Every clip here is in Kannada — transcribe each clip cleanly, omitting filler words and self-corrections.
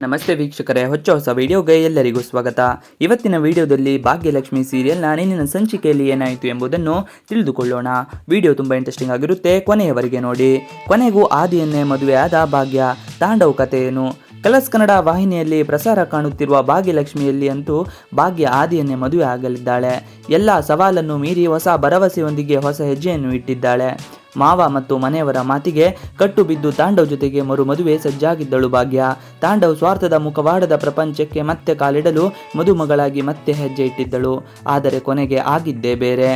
ನಮಸ್ತೆ ವೀಕ್ಷಕರೇ, ಹೊಸ ವಿಡಿಯೋಗೆ ಎಲ್ಲರಿಗೂ ಸ್ವಾಗತ. ಇವತ್ತಿನ ವಿಡಿಯೋದಲ್ಲಿ ಭಾಗ್ಯಲಕ್ಷ್ಮಿ ಸೀರಿಯಲ್ನ ನಿನ್ನಿನ ಸಂಚಿಕೆಯಲ್ಲಿ ಏನಾಯಿತು ಎಂಬುದನ್ನು ತಿಳಿದುಕೊಳ್ಳೋಣ. ವಿಡಿಯೋ ತುಂಬ ಇಂಟ್ರೆಸ್ಟಿಂಗ್ ಆಗಿರುತ್ತೆ, ಕೊನೆಯವರೆಗೆ ನೋಡಿ. ಕೊನೆಗೂ ಆದಿಯನ್ನೇ ಮದುವೆಯಾದ ಭಾಗ್ಯ. ತಾಂಡವ್ ಕಥೆಯೇನು? ಕಲರ್ಸ್ ಕನ್ನಡ ವಾಹಿನಿಯಲ್ಲಿ ಪ್ರಸಾರ ಕಾಣುತ್ತಿರುವ ಭಾಗ್ಯಲಕ್ಷ್ಮಿಯಲ್ಲಿ ಅಂತೂ ಭಾಗ್ಯ ಆದಿಯನ್ನೇ ಮದುವೆ ಆಗಲಿದ್ದಾಳೆ. ಎಲ್ಲ ಸವಾಲನ್ನು ಮೀರಿ ಹೊಸ ಭರವಸೆಯೊಂದಿಗೆ ಹೊಸ ಹೆಜ್ಜೆಯನ್ನು ಇಟ್ಟಿದ್ದಾಳೆ. ಮಾವ ಮತ್ತು ಮನೆಯವರ ಮಾತಿಗೆ ಕಟ್ಟು ಬಿದ್ದು ತಾಂಡವ್ ಜೊತೆಗೆ ಮದುವೆ ಸಜ್ಜಾಗಿದ್ದಳು ಭಾಗ್ಯ. ತಾಂಡವ್ ಸ್ವಾರ್ಥದ ಮುಖವಾಡದ ಪ್ರಪಂಚಕ್ಕೆ ಮತ್ತೆ ಕಾಲಿಡಲು ಮದುಮಗಳಾಗಿ ಮತ್ತೆ ಹೆಜ್ಜೆ ಇಟ್ಟಿದ್ದಳು. ಆದರೆ ಕೊನೆಗೆ ಆಗಿದ್ದೇ ಬೇರೆ.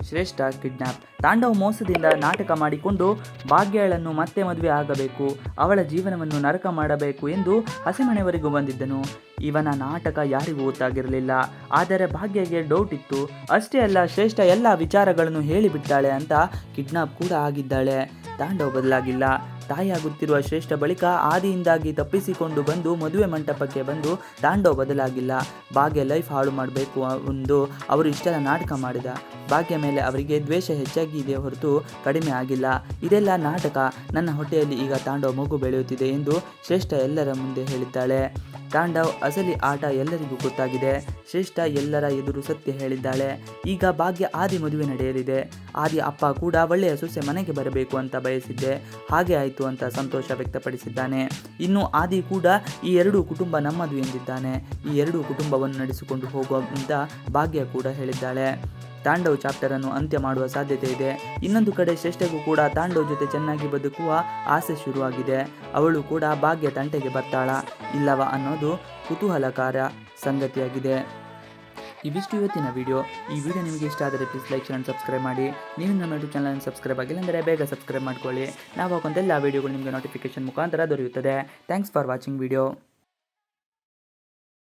ಶ್ರೇಷ್ಠ ಕಿಡ್ನಾಪ್. ತಾಂಡವ್ ಮೋಸದಿಂದ ನಾಟಕ ಮಾಡಿಕೊಂಡು ಭಾಗ್ಯಳನ್ನು ಮತ್ತೆ ಮದುವೆ ಆಗಬೇಕು, ಅವಳ ಜೀವನವನ್ನು ನರಕ ಮಾಡಬೇಕು ಎಂದು ಹಸೆಮಣೆವರೆಗೂ ಬಂದಿದ್ದನು. ಇವನ ನಾಟಕ ಯಾರಿಗೂ ಗೊತ್ತಾಗಿರಲಿಲ್ಲ. ಆದರೆ ಭಾಗ್ಯಗೆ ಡೌಟ್ ಇತ್ತು. ಅಷ್ಟೇ ಅಲ್ಲ, ಶ್ರೇಷ್ಠ ಎಲ್ಲ ವಿಚಾರಗಳನ್ನು ಹೇಳಿಬಿಟ್ಟಾಳೆ ಅಂತ ಕಿಡ್ನಾಪ್ ಕೂಡ ಆಗಿದ್ದಾಳೆ. ತಾಂಡವ್ ಬದಲಾಗಿಲ್ಲ. ತಾಯಿಯಾಗುತ್ತಿರುವ ಶ್ರೇಷ್ಠ ಬಳಿಕ ಆದಿಯಿಂದಾಗಿ ತಪ್ಪಿಸಿಕೊಂಡು ಬಂದು ಮದುವೆ ಮಂಟಪಕ್ಕೆ ಬಂದು ತಾಂಡವ್ ಬದಲಾಗಿಲ್ಲ. ಭಾಗ್ಯ ಲೈಫ್ ಹಾಳು ಮಾಡಬೇಕು ಎಂದು ಅವರು ಇಷ್ಟೆಲ್ಲ ನಾಟಕ ಮಾಡಿದ. ಭಾಗ್ಯ ಮೇಲೆ ಅವರಿಗೆ ದ್ವೇಷ ಹೆಚ್ಚಾಗಿದೆ ಹೊರತು ಕಡಿಮೆ ಆಗಿಲ್ಲ. ಇದೆಲ್ಲ ನಾಟಕ. ನನ್ನ ಹೊಟ್ಟೆಯಲ್ಲಿ ಈಗ ತಾಂಡವ್ ಮಗು ಬೆಳೆಯುತ್ತಿದೆ ಎಂದು ಶ್ರೇಷ್ಠ ಎಲ್ಲರ ಮುಂದೆ ಹೇಳಿದ್ದಾಳೆ. ತಾಂಡವ್ ಅಸಲಿ ಆಟ ಎಲ್ಲರಿಗೂ ಗೊತ್ತಾಗಿದೆ. ಶ್ರೇಷ್ಠ ಎಲ್ಲರ ಎದುರು ಸತ್ಯ ಹೇಳಿದ್ದಾಳೆ. ಈಗ ಭಾಗ್ಯ ಆದಿ ಮದುವೆ ನಡೆಯಲಿದೆ. ಆದಿ ಅಪ್ಪ ಕೂಡ ಒಳ್ಳೆಯ ಸೊಸೆ ಮನೆಗೆ ಬರಬೇಕು ಅಂತ ಬಯಸಿದ್ದೆ, ಹಾಗೆ ಆಯಿತು ಅಂತ ಸಂತೋಷ ವ್ಯಕ್ತಪಡಿಸಿದ್ದಾನೆ. ಇನ್ನು ಆದಿ ಕೂಡ ಈ ಎರಡೂ ಕುಟುಂಬ ನಮ್ಮದು ಎಂದಿದ್ದಾನೆ. ಈ ಎರಡೂ ಕುಟುಂಬವನ್ನು ನಡೆಸಿಕೊಂಡು ಹೋಗುವ ಅಂತ ಭಾಗ್ಯ ಕೂಡ ಹೇಳಿದ್ದಾಳೆ. ತಾಂಡವ್ ಚಾಪ್ಟರನ್ನು ಅಂತ್ಯ ಮಾಡುವ ಸಾಧ್ಯತೆ ಇದೆ. ಇನ್ನೊಂದು ಕಡೆ ಶ್ರೇಷ್ಠಗೂ ಕೂಡ ತಾಂಡವ್ ಜೊತೆ ಚೆನ್ನಾಗಿ ಬದುಕುವ ಆಸೆ ಶುರುವಾಗಿದೆ. ಅವಳು ಕೂಡ ಭಾಗ್ಯ ತಂಟೆಗೆ ಬರ್ತಾಳ ಇಲ್ಲವ ಅನ್ನೋದು ಕುತೂಹಲಕಾರ ಸಂಗತಿಯಾಗಿದೆ. ಇವಿಷ್ಟು ಇವತ್ತಿನ ವಿಡಿಯೋ. ಈ ವಿಡಿಯೋ ನಿಮಗೆ ಇಷ್ಟ ಆದರೆ ಪ್ಲೀಸ್ ಲೈಕ್ ಚಾನಲ್ ಸಬ್ಸ್ಕ್ರೈಬ್ ಮಾಡಿ. ನೀವು ನಮ್ಮ ಯೂಟ್ಯೂಬ್ ಚಾನಲ್ ಸಬ್ಸ್ಕ್ರೈಬ್ ಆಗಿಲ್ಲ ಅಂದರೆ ಬೇಗ ಸಬ್ಸ್ಕ್ರೈಬ್ ಮಾಡ್ಕೊಳ್ಳಿ. ನಾವು ಹಾಕುವಂಥ ಎಲ್ಲ ವಿಡಿಯೋಗಳು ನಿಮಗೆ ನೋಟಿಫಿಕೇಶನ್ ಮುಖಾಂತರ ದೊರೆಯುತ್ತದೆ. Thanks for watching video.